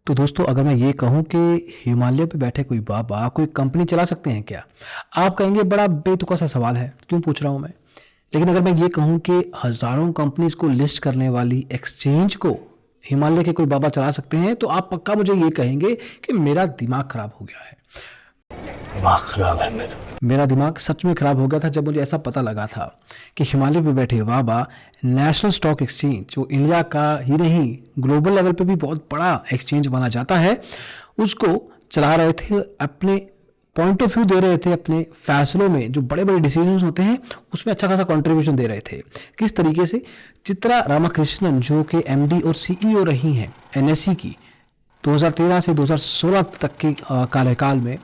तो दोस्तों, अगर मैं ये कहूँ कि हिमालय पे बैठे कोई बाबा कोई कंपनी चला सकते हैं क्या? आप कहेंगे बड़ा बेतुका सा सवाल है, क्यों पूछ रहा हूँ मैं? लेकिन अगर मैं ये कहूँ कि हज़ारों कंपनीज़ को लिस्ट करने वाली एक्सचेंज को हिमालय के कोई बाबा चला सकते हैं, तो आप पक्का मुझे ये कहेंगे कि मेरा दिमाग खराब हो गया है। दिमाग खराब है मेरा दिमाग सच में ख़राब हो गया था जब मुझे ऐसा पता लगा था कि हिमालय पे बैठे बाबा नेशनल स्टॉक एक्सचेंज, जो इंडिया का ही नहीं ग्लोबल लेवल पे भी बहुत बड़ा एक्सचेंज माना जाता है, उसको चला रहे थे। अपने पॉइंट ऑफ व्यू दे रहे थे, अपने फैसलों में जो बड़े बड़े डिसीजंस होते हैं उसमें अच्छा खासा कंट्रीब्यूशन दे रहे थे। किस तरीके से? चित्रा रामाकृष्णन, जो कि एमडी और सीईओ रही हैं एनएससी की 2013 से 2016 तक के कार्यकाल में,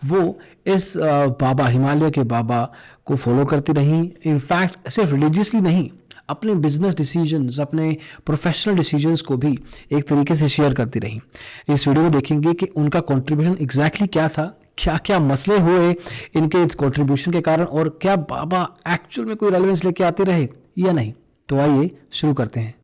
वो इस बाबा, हिमालय के बाबा को फॉलो करती रहीं। इनफैक्ट सिर्फ रिलीजियसली नहीं, अपने बिजनेस डिसीजंस, अपने प्रोफेशनल डिसीजंस को भी एक तरीके से शेयर करती रहीं। इस वीडियो में देखेंगे कि उनका कंट्रीब्यूशन एग्जैक्टली क्या था, क्या क्या मसले हुए इनके इस कंट्रीब्यूशन के कारण, और क्या बाबा एक्चुअल में कोई रेलेवेंस लेके आते रहे या नहीं। तो आइए शुरू करते हैं।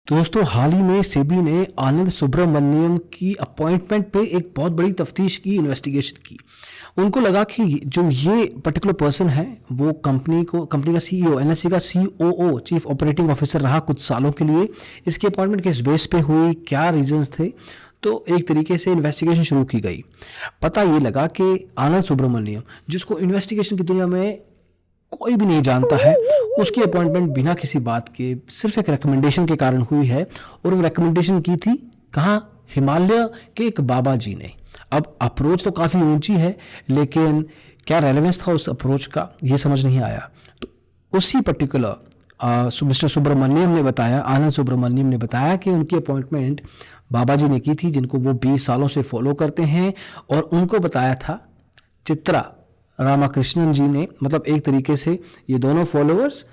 दोस्तों, हाल ही में सेबी ने आनंद सुब्रमण्यम की अपॉइंटमेंट पे एक बहुत बड़ी तफ्तीश की, इन्वेस्टिगेशन की। उनको लगा कि जो ये पर्टिकुलर पर्सन है वो कंपनी का सीईओ, एनएससी का सीओओ, चीफ ऑपरेटिंग ऑफिसर रहा कुछ सालों के लिए। इसकी अपॉइंटमेंट किस बेस पे हुई, क्या रीजंस थे, तो एक तरीके से इन्वेस्टिगेशन शुरू की गई। पता ये लगा कि आनंद सुब्रमण्यम, जिसको इन्वेस्टिगेशन की दुनिया में कोई भी नहीं जानता है, उसकी अपॉइंटमेंट बिना किसी बात के सिर्फ एक रिकमेंडेशन के कारण हुई है। और वो रिकमेंडेशन की थी कहाँ? हिमालय के एक बाबा जी ने। अब अप्रोच तो काफ़ी ऊंची है, लेकिन क्या रेलेवेंस था उस अप्रोच का, ये समझ नहीं आया। तो उसी पर्टिकुलर मिस्टर सुब्रमण्यम ने बताया, आनंद सुब्रमण्यम ने बताया कि उनकी अपॉइंटमेंट बाबा जी ने की थी, जिनको वो 20 सालों से फॉलो करते हैं। और उनको बताया था चित्रा रामाकृष्णन जी ने। मतलब एक तरीके से ये दोनों फॉलोअर्स,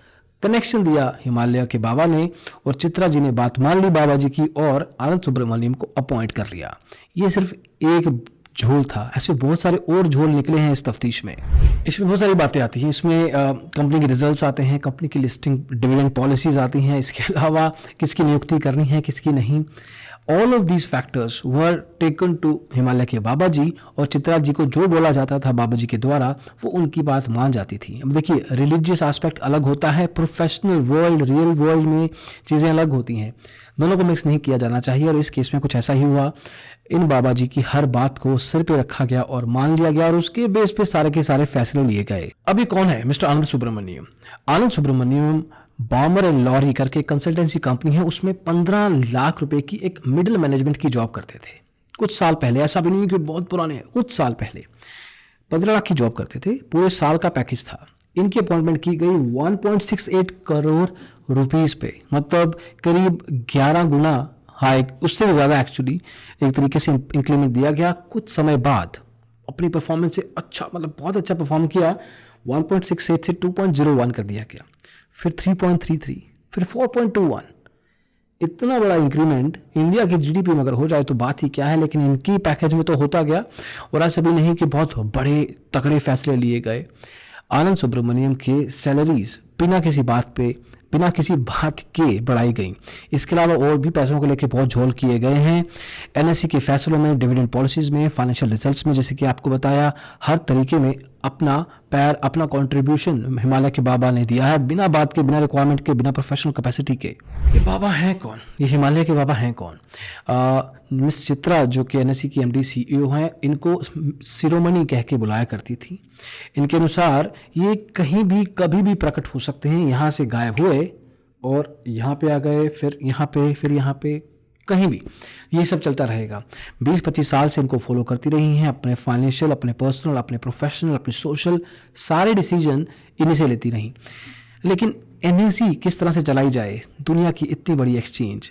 कनेक्शन दिया हिमालय के बाबा ने, और चित्रा जी ने बात मान ली बाबा जी की और आनंद सुब्रमण्यम को अपॉइंट कर लिया। ये सिर्फ एक झोल था, ऐसे बहुत सारे और झोल निकले हैं इस तफ्तीश में। इसमें बहुत सारी बातें आती हैं। इसमें कंपनी के रिजल्ट्स आते हैं, कंपनी की लिस्टिंग, डिविडेंड पॉलिसीज आती हैं, इसके अलावा किसकी नियुक्ति करनी है, किसकी नहीं। All of these factors were taken to Himalaya के बाबा जी, और चित्रा जी को जो बोला जाता था बाबा जी के द्वारा, वो उनकी बात मान जाती थी। अब देखिए, रिलीजियस एस्पेक्ट अलग होता है, प्रोफेशनल वर्ल्ड, रियल वर्ल्ड में चीज़ें अलग होती हैं। दोनों को मिक्स नहीं किया जाना चाहिए, और इस केस में कुछ ऐसा ही हुआ। इन बाबा जी की हर बात को सिर पे रखा गया और मान लिया गया, और उसके बेस पे सारे के सारे फैसले लिए गए। अभी कौन है mister Anand Subramaniam? Anand Subramaniam Balmer and Lawrie करके कंसल्टेंसी कंपनी है, उसमें 15 लाख रुपए की एक मिडिल मैनेजमेंट की जॉब करते थे कुछ साल पहले। ऐसा भी नहीं कि बहुत पुराने हैं, कुछ साल पहले 15 लाख की जॉब करते थे, पूरे साल का पैकेज था। इनकी अपॉइंटमेंट की गई 1.68 करोड़ रुपीस पे, मतलब करीब 11 गुना हाई, उससे भी ज़्यादा एक्चुअली एक तरीके से इंक्रीमेंट दिया गया। कुछ समय बाद अपनी परफॉर्मेंस से अच्छा, मतलब बहुत अच्छा परफॉर्म किया, 1.68 से 2.01 कर दिया गया, फिर 3.33, फिर 4.21। इतना बड़ा इंक्रीमेंट इंडिया की जीडीपी में अगर हो जाए तो बात ही क्या है, लेकिन इनकी पैकेज में तो होता गया। और ऐसा भी नहीं कि बहुत बड़े तगड़े फैसले लिए गए। आनंद सुब्रमण्यम के सैलरीज बिना किसी बात के बढ़ाई गई। इसके अलावा और भी पैसों को लेकर बहुत झोल किए गए हैं। एनएससी के फैसलों में, डिविडेंड पॉलिसीज में, फाइनेंशियल रिजल्ट्स में, जैसे कि आपको बताया, हर तरीके में अपना पैर, अपना कंट्रीब्यूशन हिमालय के बाबा ने दिया है, बिना बात के, बिना रिक्वायरमेंट के, बिना प्रोफेशनल कैपेसिटी के। ये बाबा हैं कौन? ये हिमालय के बाबा हैं कौन? मिस चित्रा, जो कि एनएससी की एमडी सीईओ हैं, इनको शिरोमणि कह के बुलाया करती थी। इनके अनुसार ये कहीं भी कभी भी प्रकट हो सकते हैं। यहाँ से गायब हुए और यहाँ पे आ गए, फिर यहाँ पे, फिर यहाँ पे, कहीं भी ये सब चलता रहेगा। 20-25 साल से इनको फॉलो करती रही हैं। अपने फाइनेंशियल, अपने पर्सनल, अपने प्रोफेशनल, अपने सोशल, सारे डिसीजन इन्हीं से लेती रहीं। लेकिन एनएससी किस तरह से चलाई जाए, दुनिया की इतनी बड़ी एक्सचेंज,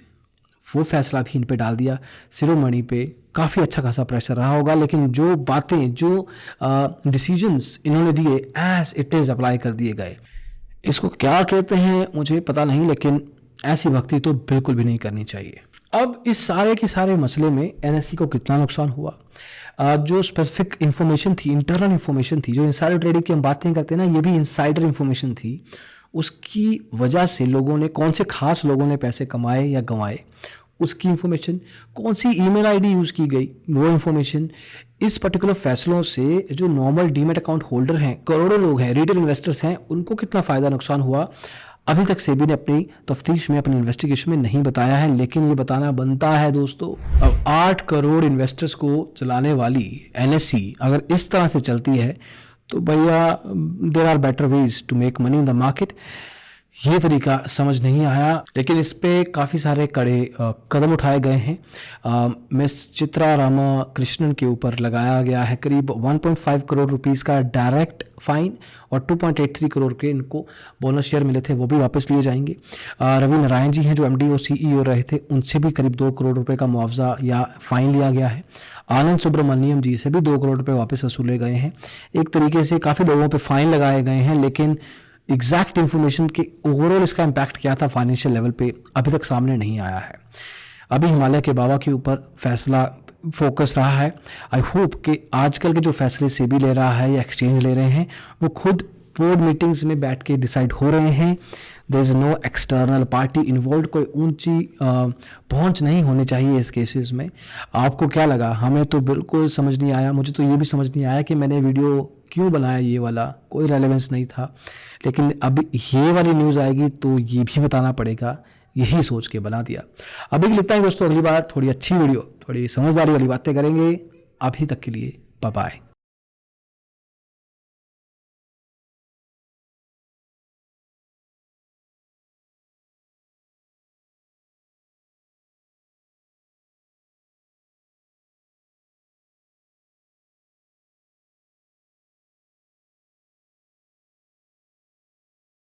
वो फैसला भी इन पे डाल दिया। शिरोमणि पे काफ़ी अच्छा खासा प्रेशर रहा होगा, लेकिन जो बातें, जो डिसीजंस इन्होंने दिए, एज इट इज़ अप्लाई कर दिए गए। इसको क्या कहते हैं मुझे पता नहीं, लेकिन ऐसी भक्ति तो बिल्कुल भी नहीं करनी चाहिए। अब इस सारे के सारे मसले में एनएससी को कितना नुकसान हुआ, जो स्पेसिफिक इन्फॉर्मेशन थी, इंटरनल इन्फॉर्मेशन थी, जो इनसाइडर ट्रेडिंग की हम बातें करते हैं ना, ये भी इनसाइडर इन्फॉर्मेशन थी, उसकी वजह से लोगों ने, कौन से खास लोगों ने पैसे कमाए या गंवाए, उसकी इन्फॉर्मेशन, कौन सी ईमेल आईडी यूज़ की गई वो इन्फॉर्मेशन, इस पर्टिकुलर फैसलों से जो नॉर्मल डीमेट अकाउंट होल्डर हैं, करोड़ों लोग हैं, रिटेल इन्वेस्टर्स हैं, उनको कितना फ़ायदा नुकसान हुआ, अभी तक सेबी ने अपनी तफ्तीश में, अपनी इन्वेस्टिगेशन में नहीं बताया है, लेकिन ये बताना बनता है दोस्तों। अब 8 करोड़ इन्वेस्टर्स को चलाने वाली एनएससी अगर इस तरह से चलती है तो भैया there are better ways to make money in the market. ये तरीका समझ नहीं आया, लेकिन इस पे काफ़ी सारे कड़े कदम उठाए गए हैं। मिस चित्रा रामाकृष्णन के ऊपर लगाया गया है करीब 1.5 करोड़ रुपीस का डायरेक्ट फाइन, और 2.83 करोड़ के इनको बोनस शेयर मिले थे, वो भी वापस लिए जाएंगे। रवि नारायण जी हैं जो एमडी और सीईओ रहे थे, उनसे भी करीब 2 करोड़ रुपए का मुआवजा या फाइन लिया गया है। आनंद सुब्रमण्यम जी से भी 2 करोड़ रुपए वापस वसूले गए हैं। एक तरीके से काफ़ी लोगों पे फाइन लगाए गए हैं, लेकिन एग्जैक्ट इन्फॉर्मेशन के ओवरऑल इसका इम्पैक्ट क्या था फाइनेंशियल लेवल पे अभी तक सामने नहीं आया है। अभी हिमालय के बाबा के ऊपर फैसला फोकस रहा है। आई होप कि आजकल के जो फैसले सेबी ले रहा है या एक्सचेंज ले रहे हैं वो खुद बोर्ड मीटिंग्स में बैठ के डिसाइड हो रहे हैं। There is no external party involve, कोई ऊंची पहुंच नहीं होनी चाहिए इस केसेस में। आपको क्या लगा? हमें तो बिल्कुल समझ नहीं आया। मुझे तो ये भी समझ नहीं आया कि मैंने वीडियो क्यों बनाया, ये वाला कोई रेलेवेंस नहीं था, लेकिन अब ये वाली न्यूज़ आएगी तो ये भी बताना पड़ेगा, यही सोच के बना दिया। अभी के लिए इतना ही दोस्तों, अगली बार थोड़ी अच्छी वीडियो, थोड़ी समझदारी वाली बातें करेंगे। अभी तक के लिए बाय बाय।